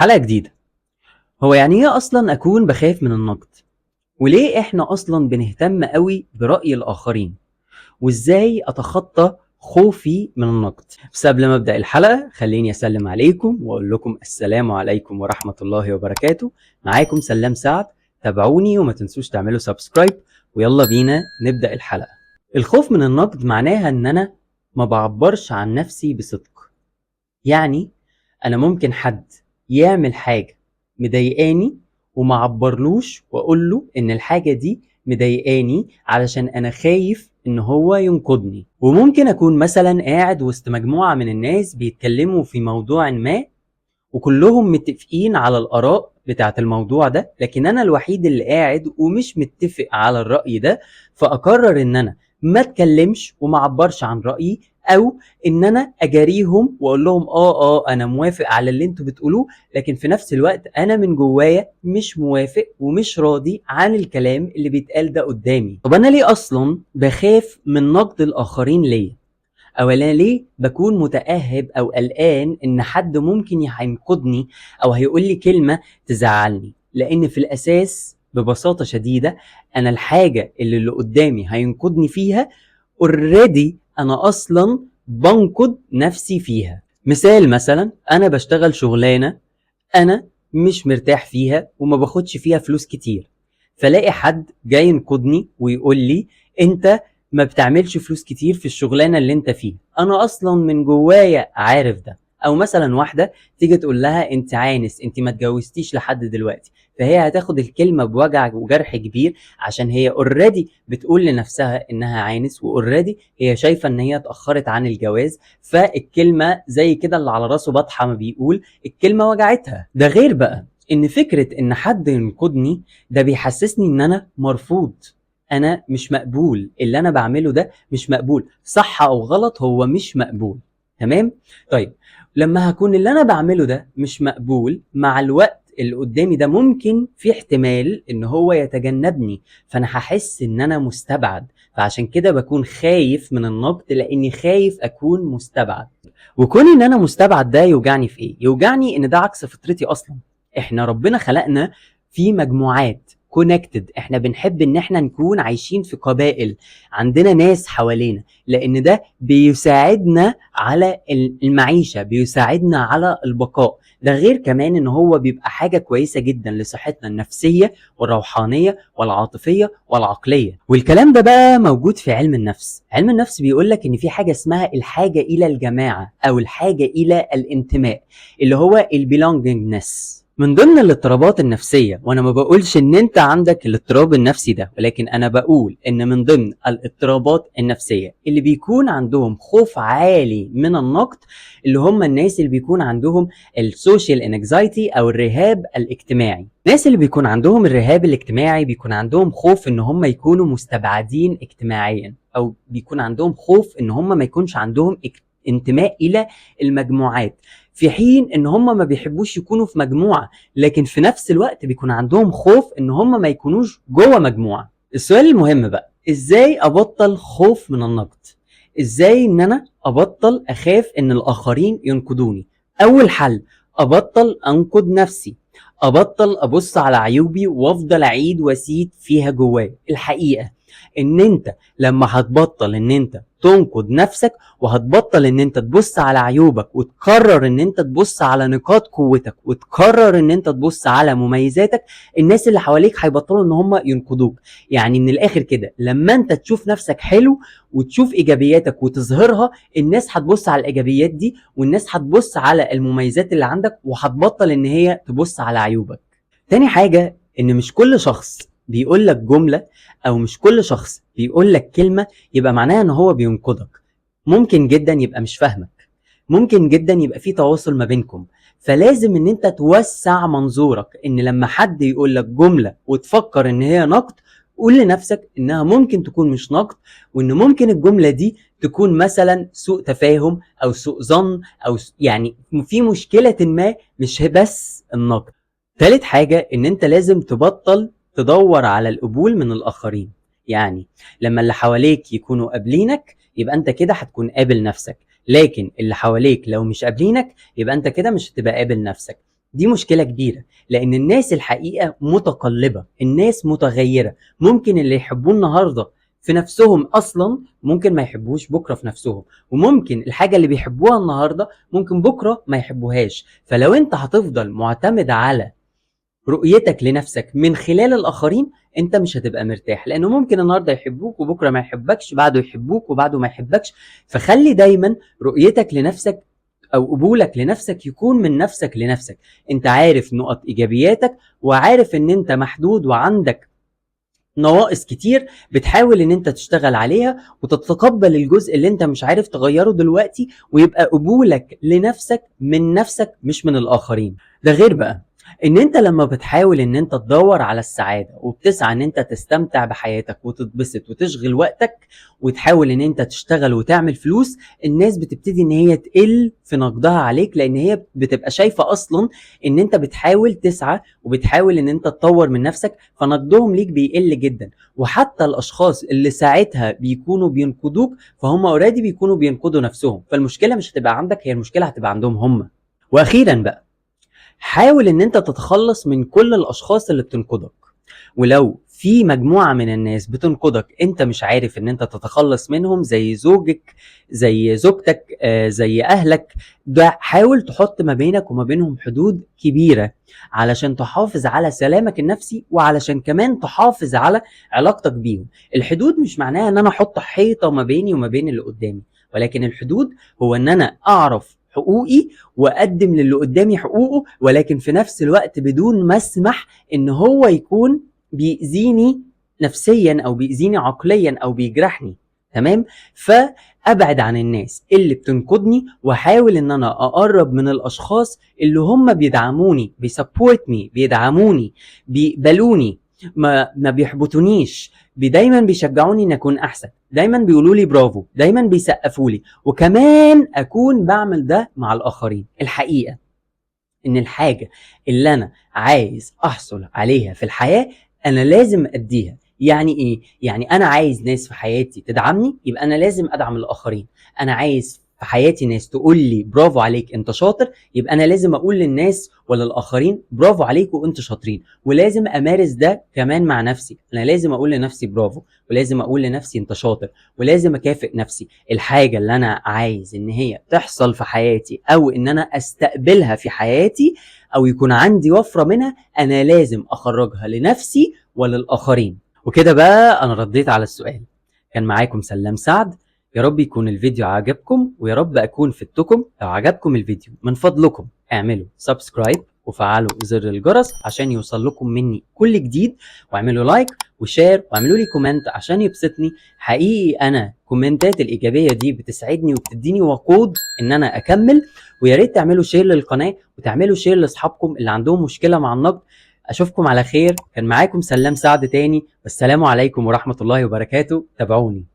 حلقة جديدة. هو يعني ايه اصلا اكون بخاف من النقد؟ وليه احنا اصلا بنهتم قوي برأي الاخرين؟ وازاي اتخطى خوفي من النقد؟ بس قبل ما ابدأ الحلقة خليني اسلم عليكم واقول لكم السلام عليكم ورحمة الله وبركاته. معاكم سلام سعد، تابعوني وما تنسوش تعملوا سبسكرايب، ويلا بينا نبدأ الحلقة. الخوف من النقد معناها ان انا ما بعبرش عن نفسي بصدق. يعني انا ممكن حد يعمل حاجة مضايقاني وما عبرلوش واقول له ان الحاجة دي مضايقاني علشان انا خايف ان هو ينقدني. وممكن اكون مثلا قاعد وسط مجموعة من الناس بيتكلموا في موضوع ما، وكلهم متفقين على الآراء بتاعت الموضوع ده، لكن أنا الوحيد اللي قاعد ومش متفق على الرأي ده. فأقرر إن أنا ما اتكلمش وما عبرش عن رأيي، أو إن أنا أجاريهم وأقول لهم أنا موافق على اللي انتوا بتقولوه، لكن في نفس الوقت أنا من جوايا مش موافق ومش راضي عن الكلام اللي بيتقال ده قدامي. طب أنا ليه أصلا بخاف من نقد الآخرين؟ ليه؟ او انا ليه بكون متأهب او قلقان ان حد ممكن هينقدني او هيقول لي كلمة تزعلني؟ لان في الاساس ببساطة شديدة انا الحاجة اللي قدامي هينقدني فيها اوريدي انا اصلا بنقد نفسي فيها. مثلا انا بشتغل شغلانة انا مش مرتاح فيها وما باخدش فيها فلوس كتير، فلاقي حد جاي ينقدني ويقول لي انت ما بتعملش فلوس كتير في الشغلانه اللي انت فيه. انا اصلا من جوايا عارف ده. او مثلا واحده تيجي تقول لها انت عانس، انت ما اتجوزتيش لحد دلوقتي، فهي هتاخد الكلمه بوجع وجرح كبير عشان هي اوريدي بتقول لنفسها انها عانس، واوريدي هي شايفه ان هي اتاخرت عن الجواز، فالكلمه زي كده اللي على راسه بطحه ما بيقول الكلمه وجعتها. ده غير بقى ان فكره ان حد ينقدني ده بيحسسني ان انا مرفوض، انا مش مقبول، اللي انا بعمله ده مش مقبول، صح او غلط هو مش مقبول. تمام؟ طيب لما هكون اللي انا بعمله ده مش مقبول، مع الوقت اللي قدامي ده ممكن في احتمال ان هو يتجنبني، فانا هحس ان انا مستبعد. فعشان كده بكون خايف من النقد، لاني خايف اكون مستبعد. وكون ان انا مستبعد ده يوجعني في ايه؟ يوجعني ان ده عكس فطرتي اصلا. احنا ربنا خلقنا في مجموعات كونكتد، احنا بنحب ان احنا نكون عايشين في قبائل، عندنا ناس حوالينا، لان ده بيساعدنا على المعيشة، بيساعدنا على البقاء. ده غير كمان ان هو بيبقى حاجة كويسة جدا لصحتنا النفسية والروحانية والعاطفية والعقلية. والكلام ده بقى موجود في علم النفس. علم النفس بيقولك ان في حاجة اسمها الحاجة الى الجماعة او الحاجة الى الانتماء، اللي هو البيلونجنجنس. من ضمن الاضطرابات النفسية، وانا ما بقولش ان انت عندك الاضطراب النفسي ده، ولكن انا بقول ان من ضمن الاضطرابات النفسية اللي بيكون عندهم خوف عالي من النقد، اللي هم الناس اللي بيكون عندهم السوشيال انكزايتي او الرهاب الاجتماعي. الناس اللي بيكون عندهم الرهاب الاجتماعي بيكون عندهم خوف ان هم يكونوا مستبعدين اجتماعيا، او بيكون عندهم خوف ان هم ما يكونش عندهم انتماء الى المجموعات، في حين ان هم ما بيحبوش يكونوا في مجموعة، لكن في نفس الوقت بيكون عندهم خوف ان هم ما يكونوش جوه مجموعة. السؤال المهم بقى، ازاي ابطل خوف من النقد؟ ازاي ان انا ابطل اخاف ان الاخرين ينقدوني؟ اول حل، ابطل انقد نفسي، ابطل ابص على عيوبي وافضل اعيد واسيد فيها جوايا. الحقيقة ان انت لما هتبطل ان انت تنقد نفسك، وهتبطل ان انت تبص على عيوبك وتقرر ان انت تبص على نقاط قوتك، وتقرر ان انت تبص على مميزاتك، الناس اللي حواليك هيبطلوا ان هم ينقدوك. يعني من الاخر كده، لما انت تشوف نفسك حلو وتشوف ايجابياتك وتظهرها، الناس هتبص على الايجابيات دي، والناس هتبص على المميزات اللي عندك، وهتبطل ان هي تبص على عيوبك. تاني حاجة، ان مش كل شخص بيقول لك جملة او مش كل شخص بيقول لك كلمة يبقى معناها ان هو بينقدك. ممكن جدا يبقى مش فاهمك، ممكن جدا يبقى في تواصل ما بينكم. فلازم ان انت توسع منظورك، ان لما حد يقول لك جملة وتفكر ان هي نقد، قول لنفسك انها ممكن تكون مش نقد، وان ممكن الجملة دي تكون مثلا سوء تفاهم او سوء ظن، او يعني في مشكلة ما، مش بس النقد. ثالث حاجة، ان انت لازم تبطل تدور على القبول من الاخرين. يعني لما اللي حواليك يكونوا قابلينك، يبقى انت كده هتكون قابل نفسك، لكن اللي حواليك لو مش قابلينك، يبقى انت كده مش هتبقى قابل نفسك. دي مشكلة كبيرة، لأن الناس الحقيقة متقلبة، الناس متغيرة، ممكن اللي يحبوه النهاردة في نفسهم أصلا ممكن ما يحبوش بكرة في نفسهم، وممكن الحاجة اللي بيحبوها النهاردة ممكن بكرة ما يحبوهاش. فلو انت هتفضل معتمد على رؤيتك لنفسك من خلال الآخرين، انت مش هتبقى مرتاح، لأنه ممكن النهاردة يحبوك وبكرة ما يحبكش، بعده يحبوك وبعده ما يحبكش. فخلي دايما رؤيتك لنفسك او قبولك لنفسك يكون من نفسك لنفسك. انت عارف نقط ايجابياتك، وعارف ان انت محدود وعندك نواقص كتير، بتحاول ان انت تشتغل عليها وتتقبل الجزء اللي انت مش عارف تغيره دلوقتي، ويبقى قبولك لنفسك من نفسك مش من الاخرين. ده غير بقى ان انت لما بتحاول ان انت تدور على السعادة وبتسعى ان انت تستمتع بحياتك وتتبسط وتشغل وقتك وتحاول ان انت تشتغل وتعمل فلوس، الناس بتبتدي ان هي تقل في نقدها عليك، لان هي بتبقى شايفة اصلا ان انت بتحاول تسعى وبتحاول ان انت تطور من نفسك، فنقدهم ليك بيقل جدا. وحتى الاشخاص اللي ساعتها بيكونوا بينقدوك فهم اوريدي بيكونوا بينقدوا نفسهم، فالمشكلة مش هتبقى عندك، هي المشكلة هتبقى عندهم هم. واخيرا بقى، حاول ان انت تتخلص من كل الاشخاص اللي بتنقدك. ولو في مجموعة من الناس بتنقدك انت مش عارف ان انت تتخلص منهم، زي زوجك، زي زوجتك، زي اهلك، ده حاول تحط ما بينك وما بينهم حدود كبيرة علشان تحافظ على سلامك النفسي، وعلشان كمان تحافظ على علاقتك بيهم. الحدود مش معناها ان انا احط حيطة ما بيني وما بين اللي قدامي، ولكن الحدود هو ان انا اعرف حقوقي واقدم للي قدامي حقوقه، ولكن في نفس الوقت بدون ما اسمح ان هو يكون بيأذيني نفسيا او بيأذيني عقليا او بيجرحني. تمام؟ فابعد عن الناس اللي بتنقدني، واحاول ان انا اقرب من الاشخاص اللي هم بيدعموني، بيسبورت بيدعموني، بيقبلوني، ما بيحبطونيش، دايما بيشجعوني ان اكون احسن، دايما بيقولوا لي برافو، دايما بيسقفوا لي، وكمان اكون بعمل ده مع الاخرين. الحقيقة ان الحاجة اللي انا عايز احصل عليها في الحياة انا لازم اديها. يعني ايه؟ يعني انا عايز ناس في حياتي تدعمني، يبقى انا لازم ادعم الاخرين. انا عايز في حياتي ناس تقول لي برافو عليك انت شاطر، يبقى انا لازم اقول للناس ولا الاخرين برافو عليك وانت شاطرين. ولازم امارس ده كمان مع نفسي، انا لازم اقول لنفسي برافو، ولازم اقول لنفسي انت شاطر، ولازم اكافئ نفسي. الحاجة اللي انا عايز ان هي تحصل في حياتي او ان انا استقبلها في حياتي او يكون عندي وفرة منها، انا لازم اخرجها لنفسي وللاخرين. وكده بقى انا رديت على السؤال. كان معاكم سلام سعد. يا رب يكون الفيديو عجبكم، ويا رب اكون فدتكم. لو عجبكم الفيديو من فضلكم اعملوا سبسكرايب وفعلوا زر الجرس عشان يوصل لكم مني كل جديد، واعملوا لايك وشير واعملوا لي كومنت عشان يبسطني. حقيقي انا كومنتات الايجابيه دي بتسعدني وبتديني وقود ان انا اكمل. ويا ريت تعملوا شير للقناه وتعملوا شير لاصحابكم اللي عندهم مشكله مع النقد. اشوفكم على خير. كان معاكم سلام سعد تاني، والسلام عليكم ورحمه الله وبركاته. تابعوني.